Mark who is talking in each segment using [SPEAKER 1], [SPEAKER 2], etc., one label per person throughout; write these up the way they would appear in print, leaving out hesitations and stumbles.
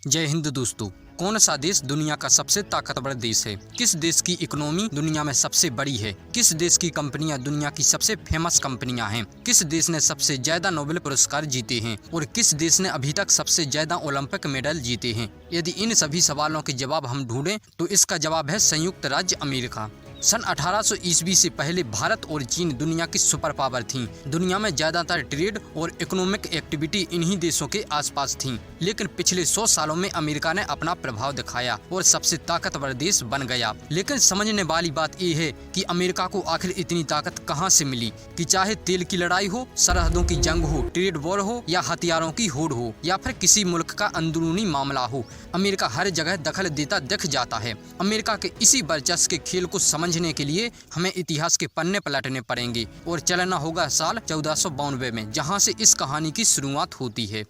[SPEAKER 1] जय हिंद दोस्तों। कौन सा देश दुनिया का सबसे ताकतवर देश है? किस देश की इकोनॉमी दुनिया में सबसे बड़ी है? किस देश की कंपनियां दुनिया की सबसे फेमस कंपनियां हैं? किस देश ने सबसे ज्यादा नोबेल पुरस्कार जीते हैं और किस देश ने अभी तक सबसे ज्यादा ओलंपिक मेडल जीते हैं? यदि इन सभी सवालों के जवाब हम ढूंढें तो इसका जवाब है संयुक्त राज्य अमेरिका। सन 1800 ईस्वी से पहले भारत और चीन दुनिया की सुपर पावर थीं। दुनिया में ज्यादातर ट्रेड और इकोनॉमिक एक्टिविटी इन्हीं देशों के आसपास थीं। लेकिन पिछले 100 सालों में अमेरिका ने अपना प्रभाव दिखाया और सबसे ताकतवर देश बन गया। लेकिन समझने वाली बात यह है कि अमेरिका को आखिर इतनी ताकत कहां से मिली कि चाहे तेल की लड़ाई हो, सरहदों की जंग हो, ट्रेड वॉर हो या हथियारों की होड़ हो या फिर किसी मुल्क का अंदरूनी मामला हो, अमेरिका हर जगह दखल देता दिख जाता है। अमेरिका के इसी वर्चस्व के खेल को समझने के लिए हमें इतिहास के पन्ने पलटने पड़ेंगे और चलना होगा साल 1492 में, जहां से इस कहानी की शुरुआत होती है।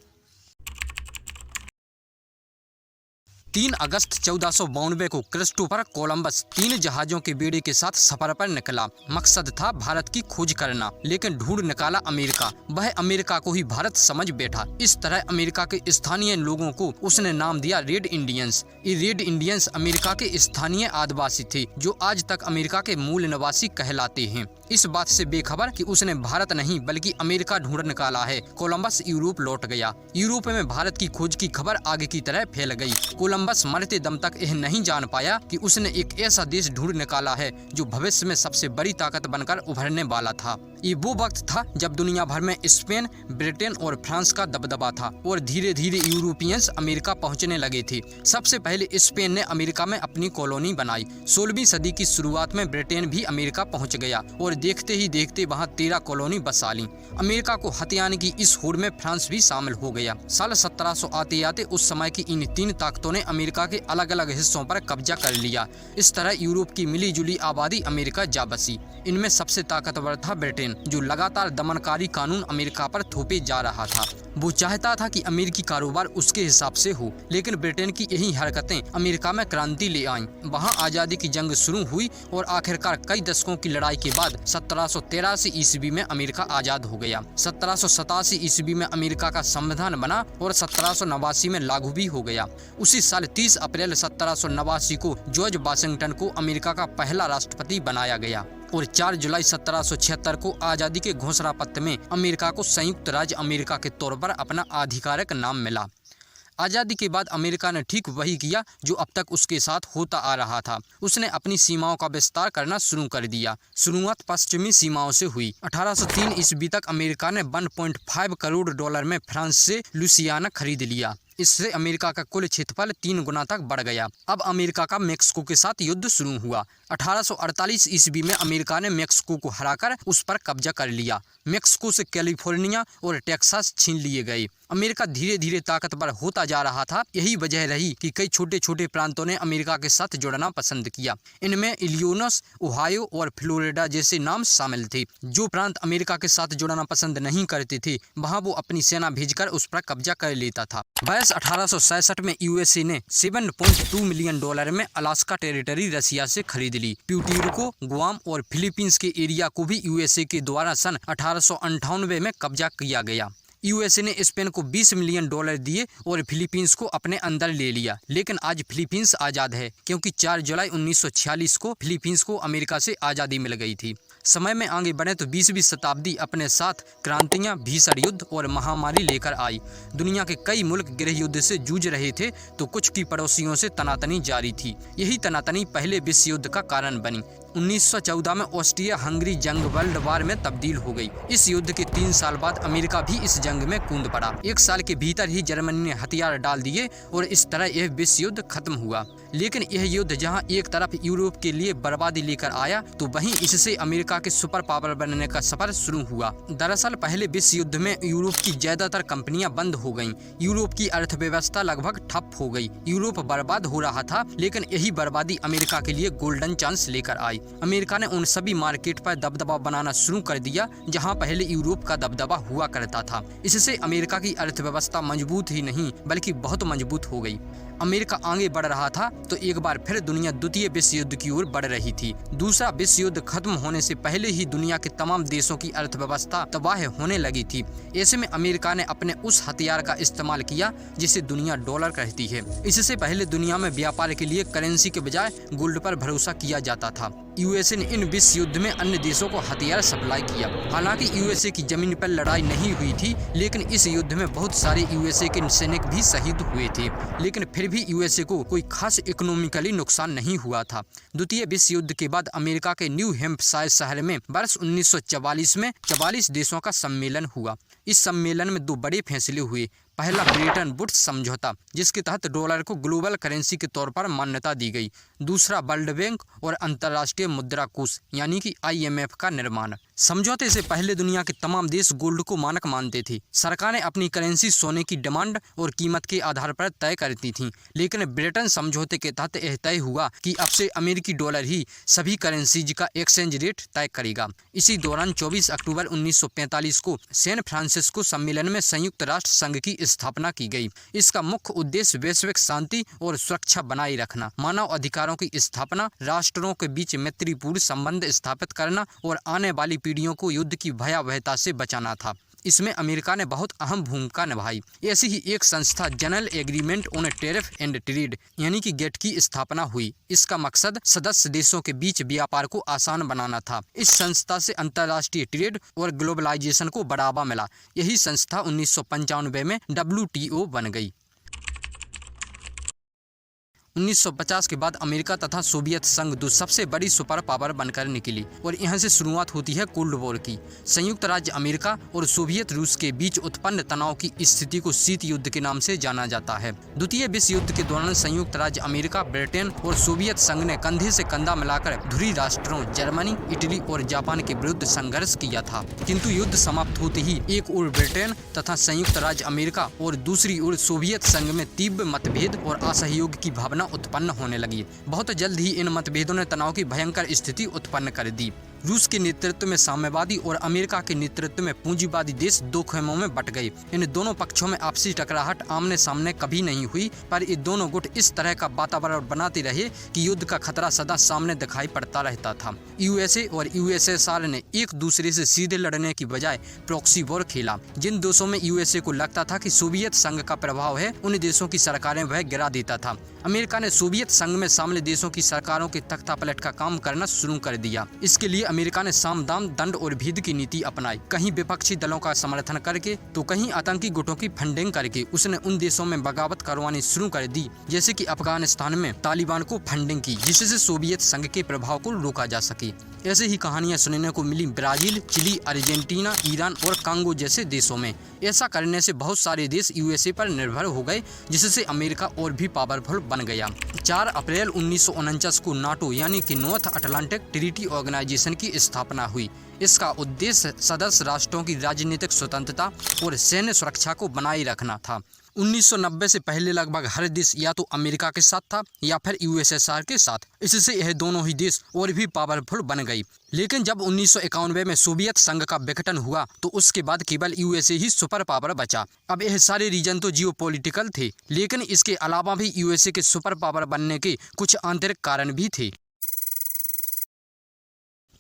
[SPEAKER 1] 3 अगस्त 1492 को क्रिस्टोफर कोलंबस 3 जहाजों के बेड़े के साथ सफर पर निकला। मकसद था भारत की खोज करना, लेकिन ढूंढ निकाला अमेरिका। वह अमेरिका को ही भारत समझ बैठा। इस तरह अमेरिका के स्थानीय लोगों को उसने नाम दिया रेड इंडियंस। ये रेड इंडियंस अमेरिका के स्थानीय आदिवासी थे जो आज तक अमेरिका के मूल निवासी कहलाते हैं। इस बात से बेखबर कि उसने भारत नहीं बल्कि अमेरिका ढूंढ निकाला है, कोलंबस यूरोप लौट गया। यूरोप में भारत की खोज की खबर आगे की तरह फैल गई। कोलंबस मरते दम तक यह नहीं जान पाया कि उसने एक ऐसा देश ढूंढ निकाला है जो भविष्य में सबसे बड़ी ताकत बनकर उभरने वाला था। ये वो वक्त था जब दुनिया भर में स्पेन, ब्रिटेन और फ्रांस का दबदबा था और धीरे धीरे यूरोपियंस अमेरिका पहुंचने लगे थे। सबसे पहले स्पेन ने अमेरिका में अपनी कॉलोनी बनाई। 16वीं सदी की शुरुआत में ब्रिटेन भी अमेरिका पहुंच गया और देखते ही देखते वहां 13 कॉलोनी बसा ली। अमेरिका को हथियाने की इस होड़ में फ्रांस भी शामिल हो गया। साल 1700 आते आते उस समय की इन 3 ताकतों ने अमेरिका के अलग अलग हिस्सों पर कब्जा कर लिया। इस तरह यूरोप की मिली जुली आबादी अमेरिका जा बसी। इनमें सबसे ताकतवर था ब्रिटेन, जो लगातार दमनकारी कानून अमेरिका पर थोपे जा रहा था। वो चाहता था कि अमेरिकी कारोबार उसके हिसाब से हो, लेकिन ब्रिटेन की यही हरकतें अमेरिका में क्रांति ले आईं। वहां आजादी की जंग शुरू हुई और आखिरकार कई दशकों की लड़ाई के बाद 1783 ईस्वी में अमेरिका आजाद हो गया। 1787 ईस्वी में अमेरिका का संविधान बना और 1789 में लागू भी हो गया। उसी साल 30 अप्रैल 1789 को जॉर्ज वाशिंगटन को अमेरिका का पहला राष्ट्रपति बनाया गया और 4 जुलाई 1776 को आजादी के घोषणा पत्र में अमेरिका को संयुक्त राज्य अमेरिका के तौर पर अपना आधिकारिक नाम मिला। आज़ादी के बाद अमेरिका ने ठीक वही किया जो अब तक उसके साथ होता आ रहा था। उसने अपनी सीमाओं का विस्तार करना शुरू कर दिया। शुरुआत पश्चिमी सीमाओं से हुई। 1803 ईस्वी तक अमेरिका ने 1.5 करोड़ डॉलर में फ्रांस से लुसियाना खरीद लिया। इससे अमेरिका का कुल क्षेत्रफल 3 गुना तक बढ़ गया। अब अमेरिका का मेक्सिको के साथ युद्ध शुरू हुआ। 1848 ईस्वी में अमेरिका ने मेक्सिको को हराकर उस पर कब्जा कर लिया। मेक्सिको से कैलिफोर्निया और टेक्सास छीन लिए गए। अमेरिका धीरे धीरे ताकतवर होता जा रहा था। यही वजह रही कि कई छोटे छोटे प्रांतों ने अमेरिका के साथ जुड़ना पसंद किया। इनमें इलिनोइस, ओहायो और फ्लोरिडा जैसे नाम शामिल थे। जो प्रांत अमेरिका के साथ जुड़ना पसंद नहीं करते थे, वहां वो अपनी सेना भेजकर उस पर कब्जा कर लेता था। 1866 में यूएसए ने 7.2 मिलियन डॉलर में अलास्का टेरिटरी रसिया से खरीद ली। प्यूर्टो, गुआम और फिलीपींस के एरिया को भी यूएसए के द्वारा सन 1898 में कब्जा किया गया। यूएसए ने स्पेन को 20 मिलियन डॉलर दिए और फिलीपींस को अपने अंदर ले लिया। लेकिन आज फिलीपींस आज़ाद है क्योंकि 4 जुलाई 1946 को फिलीपींस को अमेरिका से आज़ादी मिल गई थी। समय में आगे बढ़े तो 20वीं शताब्दी अपने साथ क्रांतियां, भीषण युद्ध और महामारी लेकर आई। दुनिया के कई मुल्क गृह युद्ध से जूझ रहे थे तो कुछ की पड़ोसियों से तनातनी जारी थी। यही तनातनी पहले विश्व युद्ध का कारण बनी। 1914 में ऑस्ट्रिया हंगरी जंग वर्ल्ड वार में तब्दील हो गई। इस युद्ध के 3 साल बाद अमेरिका भी इस जंग में कूद पड़ा। 1 साल के भीतर ही जर्मनी ने हथियार डाल दिए और इस तरह यह विश्व युद्ध खत्म हुआ। लेकिन यह युद्ध जहां एक तरफ यूरोप के लिए बर्बादी लेकर आया तो वहीं इससे अमेरिका के सुपर पावर बनने का सफर शुरू हुआ। दरअसल पहले विश्व युद्ध में यूरोप की ज्यादातर कंपनियां बंद हो गईं। यूरोप की अर्थव्यवस्था लगभग ठप हो गई। यूरोप बर्बाद हो रहा था, लेकिन यही बर्बादी अमेरिका के लिए गोल्डन चांस लेकर आई। अमेरिका ने उन सभी मार्केट पर दबदबा बनाना शुरू कर दिया जहां पहले यूरोप का दबदबा हुआ करता था। इससे अमेरिका की अर्थव्यवस्था मजबूत ही नहीं बल्कि बहुत मजबूत हो गई। अमेरिका आगे बढ़ रहा था तो एक बार फिर दुनिया द्वितीय विश्व युद्ध की ओर बढ़ रही थी। दूसरा विश्व युद्ध खत्म होने से पहले ही दुनिया के तमाम देशों की अर्थव्यवस्था तबाह होने लगी थी। ऐसे में अमेरिका ने अपने उस हथियार का इस्तेमाल किया जिसे दुनिया डॉलर कहती है। इससे पहले दुनिया में व्यापार के लिए करेंसी के बजाय गोल्ड पर भरोसा किया जाता था। यूएसए ने इन विश्व युद्ध में अन्य देशों को हथियार सप्लाई किया। हालांकि यूएसए की जमीन पर लड़ाई नहीं हुई थी, लेकिन इस युद्ध में बहुत सारे यूएसए के सैनिक भी शहीद हुए थे। लेकिन फिर भी यूएसए को कोई खास इकोनॉमिकली नुकसान नहीं हुआ था। द्वितीय विश्व युद्ध के बाद अमेरिका के न्यू हैम्पशायर शहर में वर्ष 1944 में 44 देशों का सम्मेलन हुआ। इस सम्मेलन में 2 बड़े फैसले हुए। पहला ब्रेटन वुड्स समझौता, जिसके तहत डॉलर को ग्लोबल करेंसी के तौर पर मान्यता दी गई। दूसरा वर्ल्ड बैंक और अंतर्राष्ट्रीय मुद्रा कोष यानी कि IMF का निर्माण। समझौते से पहले दुनिया के तमाम देश गोल्ड को मानक मानते थे। सरकारें अपनी करेंसी सोने की डिमांड और कीमत के आधार पर तय करती थीं, लेकिन ब्रिटेन समझौते के तहत यह तय हुआ कि अब से अमेरिकी डॉलर ही सभी करेंसीज का एक्सचेंज रेट तय करेगा। इसी दौरान 24 अक्टूबर 1945 को सैन फ्रांसिस्को सम्मेलन में संयुक्त राष्ट्र संघ की स्थापना की गई। इसका मुख्य उद्देश्य वैश्विक शांति और सुरक्षा बनाए रखना, मानव अधिकारों की स्थापना, राष्ट्रों के बीच मैत्रीपूर्ण संबंध स्थापित करना और आने वाली पीढ़ियों को युद्ध की भयावहता से बचाना था। इसमें अमेरिका ने बहुत अहम भूमिका निभाई। ऐसी ही एक संस्था general agreement on tariff and trade यानी कि गेट की स्थापना हुई। इसका मकसद सदस्य देशों के बीच व्यापार को आसान बनाना था। इस संस्था से अंतर्राष्ट्रीय ट्रेड और ग्लोबलाइजेशन को बढ़ावा मिला। यही संस्था 1995 में WTO बन गई। 1950 के बाद अमेरिका तथा सोवियत संघ 2 सबसे बड़ी सुपर पावर बनकर निकली और यहाँ से शुरुआत होती है कोल्ड वॉर की। संयुक्त राज्य अमेरिका और सोवियत रूस के बीच उत्पन्न तनाव की स्थिति को शीत युद्ध के नाम से जाना जाता है। द्वितीय विश्व युद्ध के दौरान संयुक्त राज्य अमेरिका, ब्रिटेन और सोवियत संघ ने कंधे से कंधा मिलाकर ध्रुवीय राष्ट्रों जर्मनी, इटली और जापान के विरुद्ध संघर्ष किया था। किंतु युद्ध समाप्त होते ही एक ओर ब्रिटेन तथा संयुक्त राज्य अमेरिका और दूसरी ओर सोवियत संघ में तीव्र मतभेद और असहयोग की भावना उत्पन्न होने लगी। बहुत जल्द ही इन मतभेदों ने तनाव की भयंकर स्थिति उत्पन्न कर दी। रूस के नेतृत्व में साम्यवादी और अमेरिका के नेतृत्व में पूंजीवादी देश 2 खेमों में बट गए। इन दोनों पक्षों में आपसी टकराहट आमने सामने कभी नहीं हुई, पर ये दोनों गुट इस तरह का वातावरण बनाते रहे कि युद्ध का खतरा सदा सामने दिखाई पड़ता रहता था। यूएसए और USSR ने एक दूसरे से सीधे लड़ने की बजाय प्रॉक्सी वॉर खेला। जिन देशों में यूएसए को लगता था कि सोवियत संघ का प्रभाव है, उन देशों की सरकारें वह गिरा देता था। अमेरिका ने सोवियत संघ में शामिल देशों की सरकारों के तख्तापलट का काम करना शुरू कर दिया। इसके लिए अमेरिका ने साम दाम दंड और भेद की नीति अपनाई। कहीं विपक्षी दलों का समर्थन करके तो कहीं आतंकी गुटों की फंडिंग करके उसने उन देशों में बगावत करवानी शुरू कर दी, जैसे कि अफगानिस्तान में तालिबान को फंडिंग की, जिससे सोवियत संघ के प्रभाव को रोका जा सके। ऐसे ही कहानियां सुनने को मिली ब्राजील, चिली, अर्जेंटीना, ईरान और कांगो जैसे देशों में। ऐसा करने से बहुत सारे देश यूएसए पर निर्भर हो गए, जिससे अमेरिका और भी पावरफुल बन गया। 4 अप्रैल 1949 को नाटो यानी कि नॉर्थ अटलांटिक ट्रीटी ऑर्गेनाइजेशन की स्थापना हुई। इसका उद्देश्य सदस्य राष्ट्रों की राजनीतिक स्वतंत्रता और सैन्य सुरक्षा को बनाए रखना था। 1990 से पहले लगभग हर देश या तो अमेरिका के साथ था या फिर USSR के साथ। इससे यह दोनों ही देश और भी पावरफुल बन गई। लेकिन जब 1991 में सोवियत संघ का विघटन हुआ तो उसके बाद केवल यूएसए ही सुपर पावर बचा। अब यह सारे रीजन तो जियोपॉलिटिकल थे, लेकिन इसके अलावा भी यूएसए के सुपर पावर बनने के कुछ आंतरिक कारण भी थे।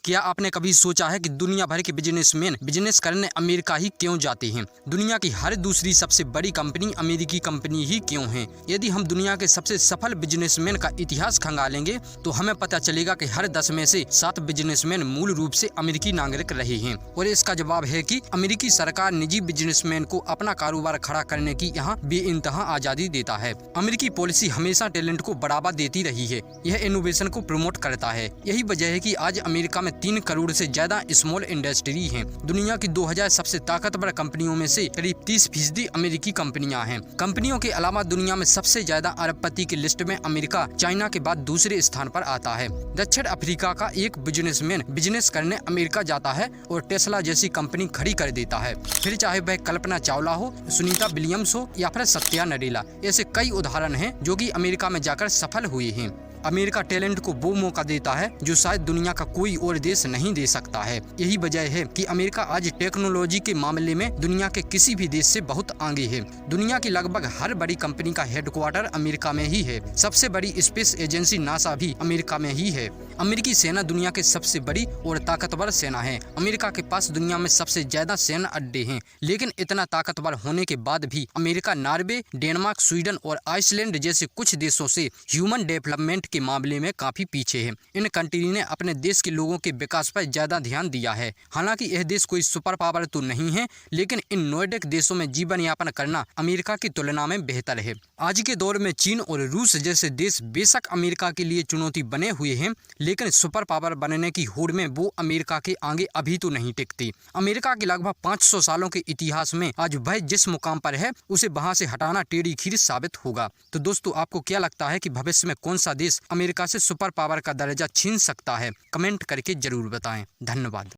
[SPEAKER 1] क्या आपने कभी सोचा है कि दुनिया भर के बिजनेसमैन बिजनेस करने अमेरिका ही क्यों जाते हैं? दुनिया की हर दूसरी सबसे बड़ी कंपनी अमेरिकी कंपनी ही क्यों है? यदि हम दुनिया के सबसे सफल बिजनेसमैन का इतिहास खंगालेंगे तो हमें पता चलेगा कि हर 10 में से 7 बिजनेसमैन मूल रूप से अमेरिकी नागरिक रहे हैं। और इसका जवाब है कि अमेरिकी सरकार निजी बिजनेसमैन को अपना कारोबार खड़ा करने की यहाँ बेइंतहा आजादी देता है। अमेरिकी पॉलिसी हमेशा टैलेंट को बढ़ावा देती रही है। यह इनोवेशन को प्रमोट करता है। यही वजह है कि आज अमेरिका में 3 करोड़ से ज्यादा स्मॉल इंडस्ट्री हैं। दुनिया की 2000 सबसे ताकतवर कंपनियों में से करीब 30% अमेरिकी कंपनियां हैं। कंपनियों के अलावा दुनिया में सबसे ज्यादा अरबपति की लिस्ट में अमेरिका चाइना के बाद दूसरे स्थान पर आता है। दक्षिण अफ्रीका का एक बिजनेसमैन बिजनेस करने अमेरिका जाता है और टेस्ला जैसी कंपनी खड़ी कर देता है। फिर चाहे वह कल्पना चावला हो, सुनीता विलियम्स हो या फिर सत्या नडेला, ऐसे कई उदाहरण हैं जो कि अमेरिका में जाकर सफल हुए हैं। अमेरिका टैलेंट को वो मौका देता है जो शायद दुनिया का कोई और देश नहीं दे सकता है। यही वजह है कि अमेरिका आज टेक्नोलॉजी के मामले में दुनिया के किसी भी देश से बहुत आगे है। दुनिया की लगभग हर बड़ी कंपनी का हेडक्वार्टर अमेरिका में ही है। सबसे बड़ी स्पेस एजेंसी नासा भी अमेरिका में ही है। अमेरिकी सेना दुनिया के सबसे बड़ी और ताकतवर सेना है। अमेरिका के पास दुनिया में सबसे ज्यादा सेना अड्डे हैं, लेकिन इतना ताकतवर होने के बाद भी अमेरिका नॉर्वे, डेनमार्क, स्वीडन और आइसलैंड जैसे कुछ देशों से ह्यूमन डेवलपमेंट के मामले में काफी पीछे है। इन कंट्री ने अपने देश के लोगों के विकास पर ज्यादा ध्यान दिया है। हालांकि यह देश कोई सुपर पावर तो नहीं है, लेकिन इन नॉर्डिक देशों में जीवन यापन करना अमेरिका की तुलना में बेहतर है। आज के दौर में चीन और रूस जैसे देश बेशक अमेरिका के लिए चुनौती बने हुए हैं, लेकिन सुपर पावर बनने की होड़ में वो अमेरिका के आगे अभी तो नहीं टिकती। अमेरिका के लगभग 500 सालों के इतिहास में आज वह जिस मुकाम पर है उसे वहां से हटाना टेढ़ी खीर साबित होगा। तो दोस्तों, आपको क्या लगता है कि भविष्य में कौन सा देश अमेरिका से सुपर पावर का दर्जा छीन सकता है? कमेंट करके जरूर बताएं। धन्यवाद।